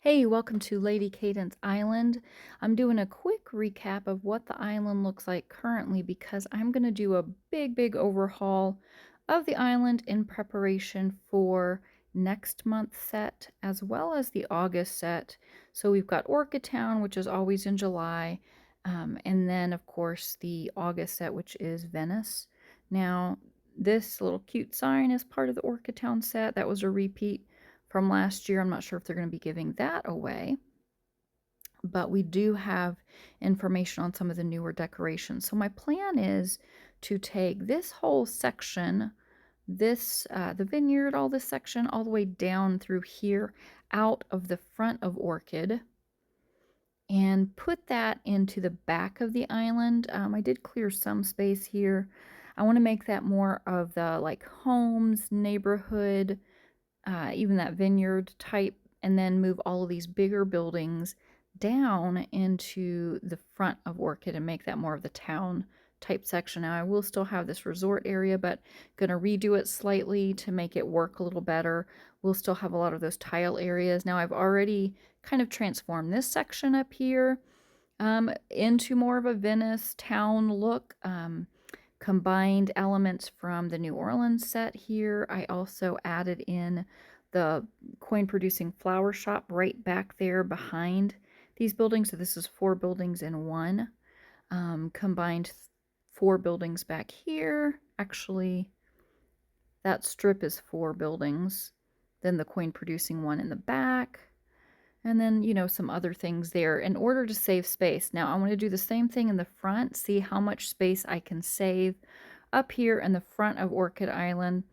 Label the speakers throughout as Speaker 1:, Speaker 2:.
Speaker 1: Hey, welcome to Lady Cadence Island. I'm doing a quick recap of what the island looks like currently because I'm going to do a big overhaul of the island in preparation for next month's set as well as the August set. So we've got Orchid Town, which is always in July, and then of course the August set, which is Venice. Now, this little cute sign is part of the Orchid Town set. That was a repeat from last year. I'm not sure if they're going to be giving that away, but we do have information on some of the newer decorations. So my plan is to take this whole section, the vineyard, all this section, all the way down through here, out of the front of Orchid, and put that into the back of the island. I did clear some space here. I want to make that more of the like homes, neighborhood, even that vineyard type, and then move all of these bigger buildings down into the front of Orchid and make that more of the town type section. Now I will still have this resort area, but gonna redo it slightly to make it work a little better. We'll still have a lot of those tile areas. Now I've already kind of transformed this section up here into more of a Venice town look. Combined elements from the New Orleans set here. I also added in the coin producing flower shop right back there behind these buildings. So this is 4 buildings in one. Combined 4 buildings back here. Actually, that strip is 4 buildings. Then the coin producing one in the back. And then, some other things there in order to save space. Now, I want to do the same thing in the front, see how much space I can save up here in the front of Orchid Island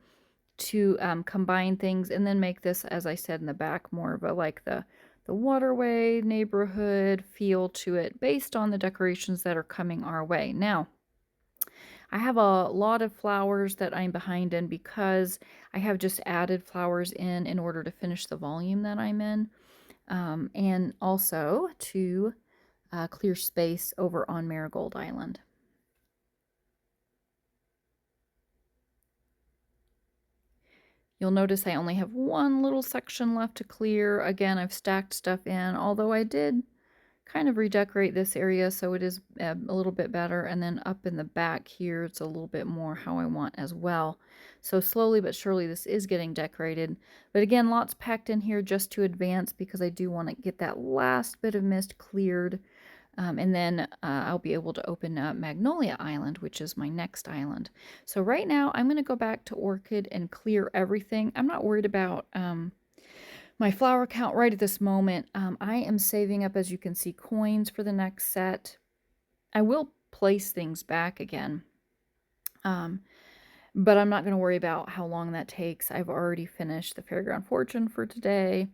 Speaker 1: to combine things and then make this, as I said, in the back more of a like the waterway neighborhood feel to it based on the decorations that are coming our way. Now, I have a lot of flowers that I'm behind in because I have just added flowers in order to finish the volume that I'm in. And also to clear space over on Marigold Island. You'll notice I only have one little section left to clear. Again, I've stacked stuff in, although I did kind of redecorate this area so it is a little bit better. And then up in the back here, it's a little bit more how I want as well. So slowly but surely this is getting decorated. But again, lots packed in here just to advance because I do want to get that last bit of mist cleared. And then I'll be able to open up Magnolia Island, which is my next island. So right now I'm going to go back to Orchid and clear everything. I'm not worried about my flower count right at this moment. I am saving up, as you can see, coins for the next set. I will place things back again, but I'm not going to worry about how long that takes. I've already finished the Fairground Fortune for today,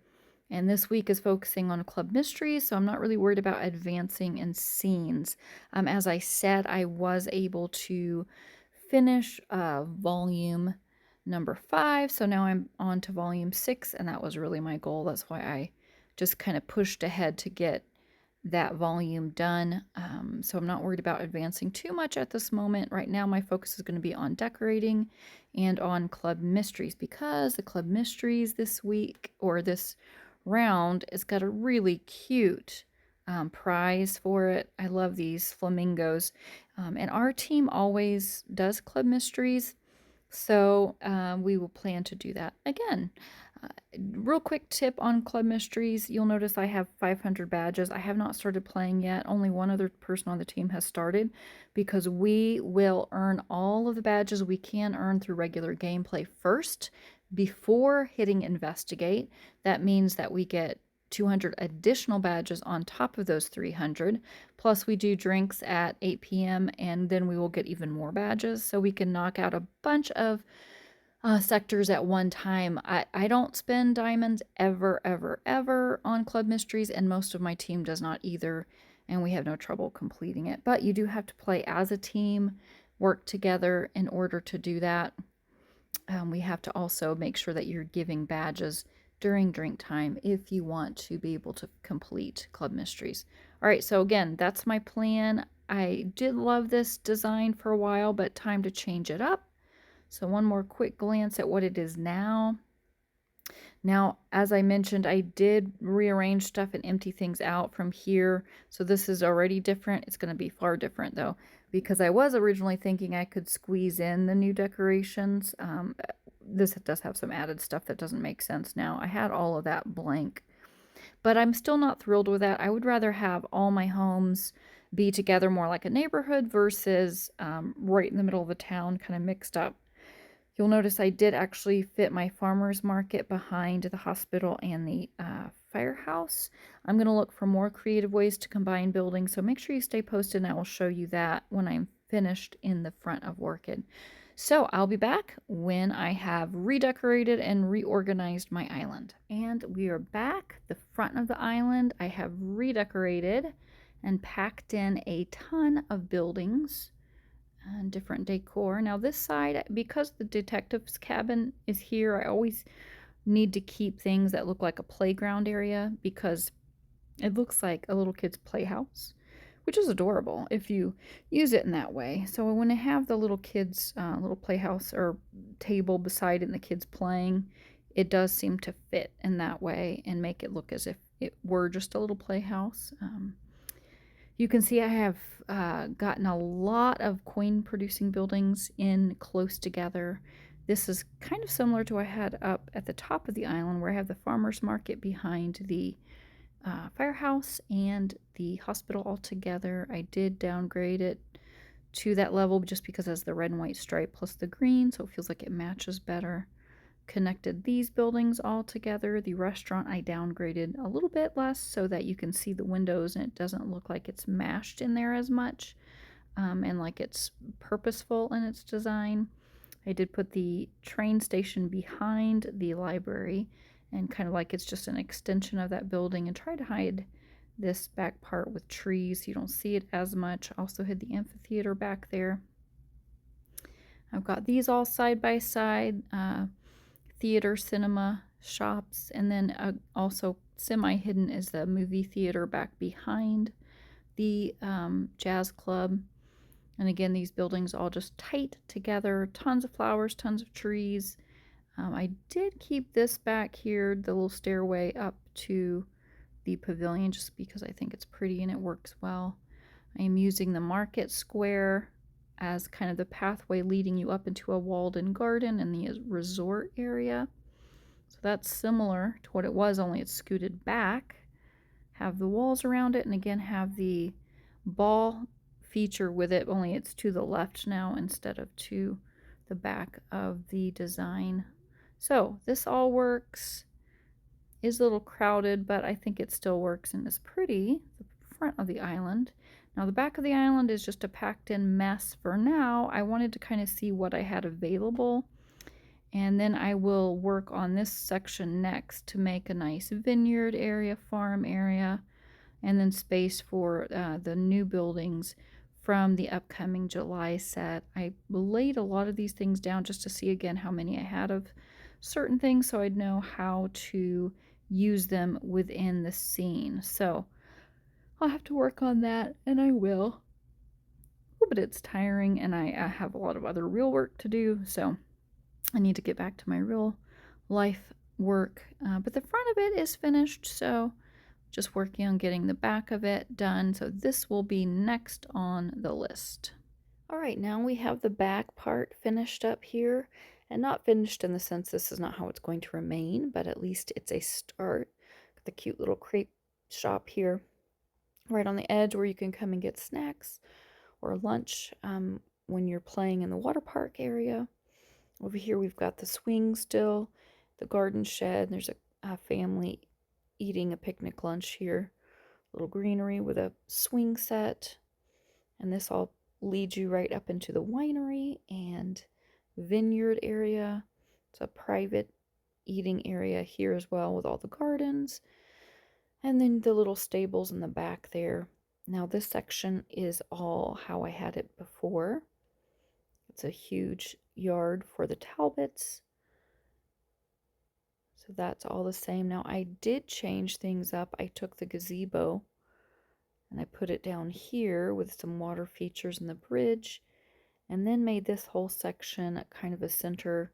Speaker 1: and this week is focusing on Club Mysteries, so I'm not really worried about advancing in scenes. As I said, I was able to finish volume number 5, so now I'm on to volume 6, and that was really my goal. That's why I just kind of pushed ahead to get that volume done. So I'm not worried about advancing too much at this moment. Right now my focus is going to be on decorating and on Club Mysteries, because the Club Mysteries this week, or this round, has got a really cute prize for it. I love these flamingos, and our team always does Club Mysteries, so we will plan to do that again. Real quick tip on Club Mysteries, you'll notice I have 500 badges. I have not started playing yet. Only one other person on the team has started, because we will earn all of the badges we can earn through regular gameplay first before hitting investigate. That means that we get 200 additional badges on top of those 300. Plus we do drinks at 8 p.m. and then we will get even more badges, so we can knock out a bunch of sectors at one time. I don't spend diamonds ever on Club Mysteries, and most of my team does not either, and we have no trouble completing it. But you do have to play as a team, work together in order to do that. We have to also make sure that you're giving badges during drink time if you want to be able to complete Club Mysteries. All right, so again, that's my plan. I did love this design for a while, but time to change it up. So one more quick glance at what it is now. Now, as I mentioned, I did rearrange stuff and empty things out from here. So this is already different. It's going to be far different though, because I was originally thinking I could squeeze in the new decorations. This does have some added stuff that doesn't make sense now. I had all of that blank, but I'm still not thrilled with that. I would rather have all my homes be together more like a neighborhood versus right in the middle of the town, kind of mixed up. You'll notice I did actually fit my farmer's market behind the hospital and the firehouse. I'm going to look for more creative ways to combine buildings, so make sure you stay posted and I will show you that when I'm finished in the front of Orchid. So I'll be back when I have redecorated and reorganized my island. And we are back. The front of the island I have redecorated and packed in a ton of buildings and different decor. Now this side, because the detective's cabin is here, I always need to keep things that look like a playground area because it looks like a little kid's playhouse, which is adorable if you use it in that way. So when I have the little kids' little playhouse or table beside it and the kids playing, it does seem to fit in that way and make it look as if it were just a little playhouse. You can see I have gotten a lot of coin producing buildings in close together. This is kind of similar to what I had up at the top of the island where I have the farmer's market behind the firehouse and the hospital all together. I did downgrade it to that level just because it has the red and white stripe plus the green, so it feels like it matches better. Connected these buildings all together. The restaurant I downgraded a little bit less so that you can see the windows and it doesn't look like it's mashed in there as much and like it's purposeful in its design. I did put the train station behind the library and kind of like it's just an extension of that building, and try to hide this back part with trees so you don't see it as much. Also hid the amphitheater back there. I've got these all side by side. Theater, cinema, shops, and then also semi-hidden is the movie theater back behind the jazz club. And again, these buildings all just tight together, tons of flowers, tons of trees. I did keep this back here, the little stairway up to the pavilion, just because I think it's pretty and it works well. I am using the market square as kind of the pathway leading you up into a walled-in garden in the resort area. So that's similar to what it was, only it's scooted back. Have the walls around it, and again have the ball feature with it, only it's to the left now instead of to the back of the design. So this all works. Is a little crowded, but I think it still works and is pretty. The front of the island. Now the back of the island is just a packed in mess for now. I wanted to kind of see what I had available, and then I will work on this section next to make a nice vineyard area, farm area, and then space for the new buildings from the upcoming July set. I laid a lot of these things down just to see again how many I had of certain things so I'd know how to use them within the scene. So I'll have to work on that, and I will. Oh, but it's tiring, and I have a lot of other real work to do, so I need to get back to my real life work. But the front of it is finished, so just working on getting the back of it done. So this will be next on the list. All right, now we have the back part finished up here, and not finished in the sense this is not how it's going to remain, but at least it's a start. Got the cute little crepe shop here right on the edge where you can come and get snacks or lunch when you're playing in the water park area. Over here we've got the swing still, the garden shed, and there's a family eating a picnic lunch here. Little greenery with a swing set, and this all leads you right up into the winery and vineyard area. It's a private eating area here as well with all the gardens, and then the little stables in the back there. Now this section is all how I had it before. It's a huge yard for the Talbots. So that's all the same. Now I did change things up. I took the gazebo and I put it down here with some water features in the bridge, and then made this whole section kind of a center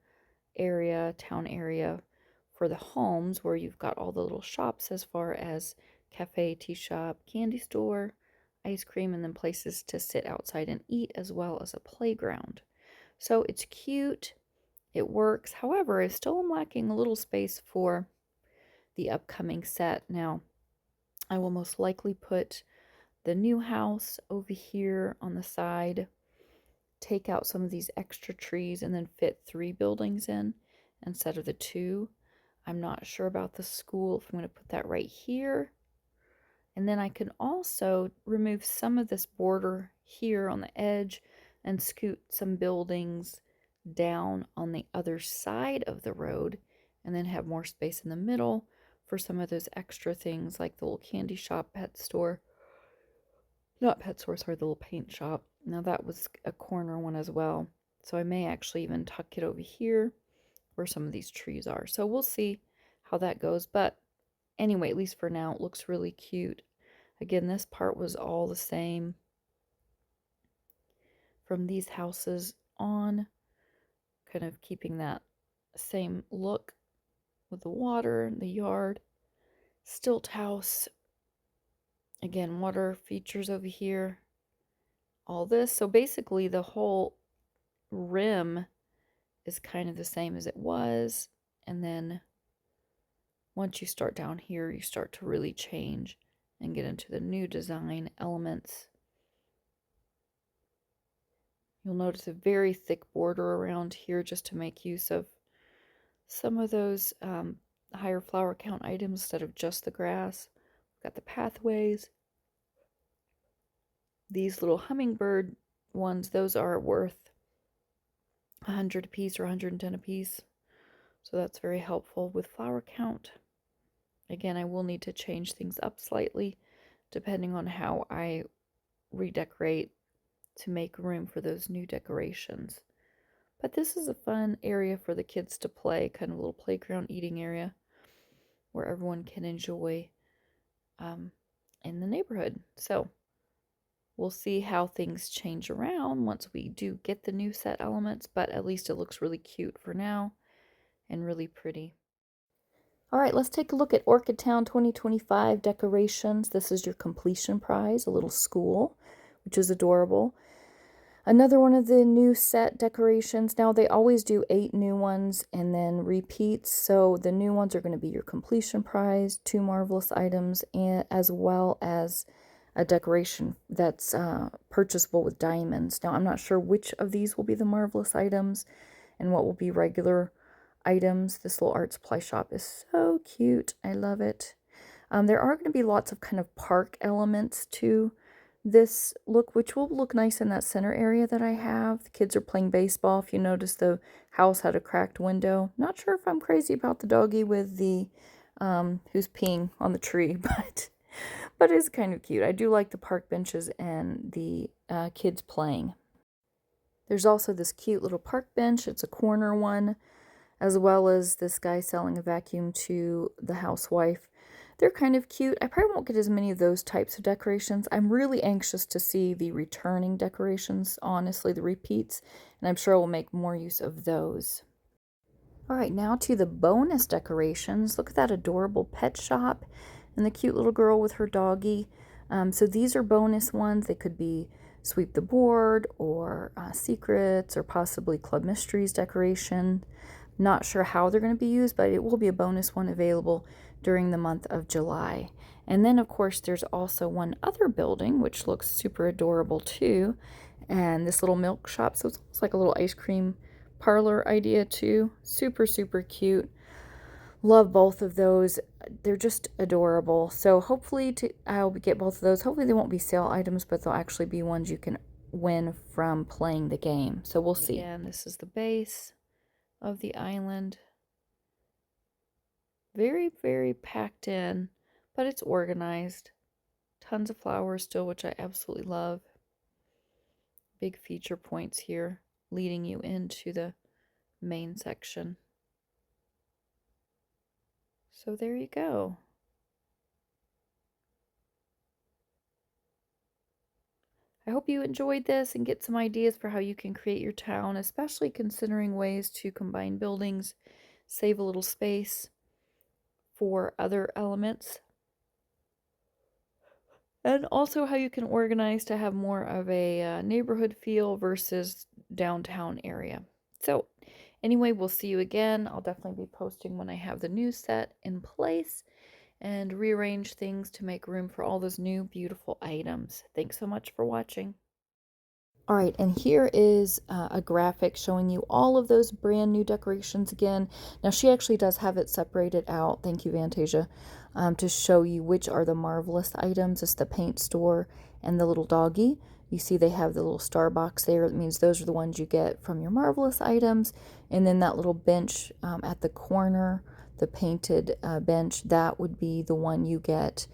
Speaker 1: area, town area for the homes where you've got all the little shops as far as cafe, tea shop, candy store, ice cream, and then places to sit outside and eat, as well as a playground. So it's cute, it works. However, I still am lacking a little space for the upcoming set. Now, I will most likely put the new house over here on the side, take out some of these extra trees, and then fit 3 buildings in instead of the 2. I'm not sure about the school, if I'm going to put that right here. And then I can also remove some of this border here on the edge and scoot some buildings down on the other side of the road, and then have more space in the middle for some of those extra things like the little candy shop, pet store. Not pet store, sorry, the little paint shop. Now that was a corner one as well. So I may actually even tuck it over here where some of these trees are. So we'll see how that goes. But anyway, at least for now, it looks really cute. Again, this part was all the same from these houses on, kind of keeping that same look with the water and the yard. Stilt house. Again, water features over here. All this. So basically the whole rim is kind of the same as it was. And then once you start down here, you start to really change and get into the new design elements. You'll notice a very thick border around here just to make use of some of those higher flower count items instead of just the grass. We've got the pathways. These little hummingbird ones, those are worth 100 a piece or 110 a piece. So that's very helpful with flower count. Again, I will need to change things up slightly depending on how I redecorate to make room for those new decorations. But this is a fun area for the kids to play, kind of a little playground eating area where everyone can enjoy in the neighborhood. So we'll see how things change around once we do get the new set elements, but at least it looks really cute for now and really pretty. All right, let's take a look at Orchid Town 2025 decorations. This is your completion prize, a little school, which is adorable. Another one of the new set decorations. Now, they always do 8 new ones and then repeats. So the new ones are going to be your completion prize, 2 marvelous items, and as well as a decoration that's purchasable with diamonds. Now, I'm not sure which of these will be the marvelous items and what will be regular items. This little art supply shop is so cute. I love it. There are going to be lots of kind of park elements to this look, which will look nice in that center area that I have. The kids are playing baseball. If you notice, the house had a cracked window. Not sure if I'm crazy about the doggy with the who's peeing on the tree, but it's kind of cute. I do like the park benches and the kids playing. There's also this cute little park bench. It's a corner one, as well as this guy selling a vacuum to the housewife. They're kind of cute. I probably won't get as many of those types of decorations. I'm really anxious to see the returning decorations, honestly, the repeats, and I'm sure I will make more use of those. All right, now to the bonus decorations. Look at that adorable pet shop and the cute little girl with her doggy. So these are bonus ones. They could be sweep the board or secrets or possibly Club Mysteries decoration. Not sure how they're going to be used, but it will be a bonus one available during the month of July. And then, of course, there's also one other building, which looks super adorable too. And this little milk shop, so it's like a little ice cream parlor idea too. Super, super cute. Love both of those. They're just adorable. So hopefully I'll get both of those. Hopefully they won't be sale items, but they'll actually be ones you can win from playing the game. So we'll see. Again, this is the base of the island. Very, very packed in, but it's organized. Tons of flowers still, which I absolutely love. Big feature points here leading you into the main section. So there you go. I hope you enjoyed this and get some ideas for how you can create your town, especially considering ways to combine buildings, save a little space. for other elements, and also how you can organize to have more of a neighborhood feel versus downtown area. So anyway, we'll see you again. I'll definitely be posting when I have the new set in place and rearrange things to make room for all those new beautiful items. Thanks so much for watching. All right, and here is a graphic showing you all of those brand new decorations again. Now, she actually does have it separated out, thank you, Fantasia, to show you which are the Marvelous items. It's the paint store and the little doggy. You see they have the little star box there. That means those are the ones you get from your Marvelous items. And then that little bench at the corner, the painted bench, that would be the one you get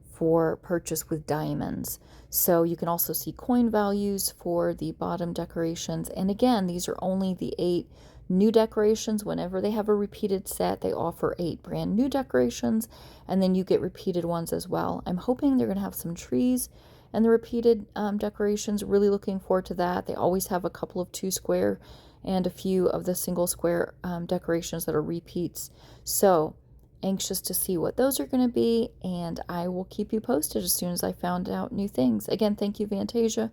Speaker 1: for purchase with diamonds. So you can also see coin values for the bottom decorations. And again, these are only the 8 new decorations. Whenever they have a repeated set, they offer 8 brand new decorations, and then you get repeated ones as well. I'm hoping they're going to have some trees and the repeated decorations. Really looking forward to that. They always have a couple of 2 square and a few of the single square decorations that are repeats. So anxious to see what those are going to be, and I will keep you posted as soon as I found out new things. Again, thank you, Fantasia,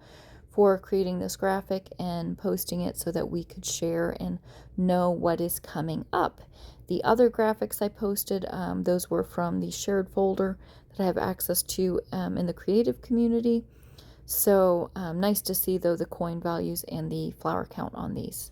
Speaker 1: for creating this graphic and posting it so that we could share and know what is coming up. The other graphics I posted, those were from the shared folder that I have access to in the creative community. So nice to see, though, the coin values and the flower count on these.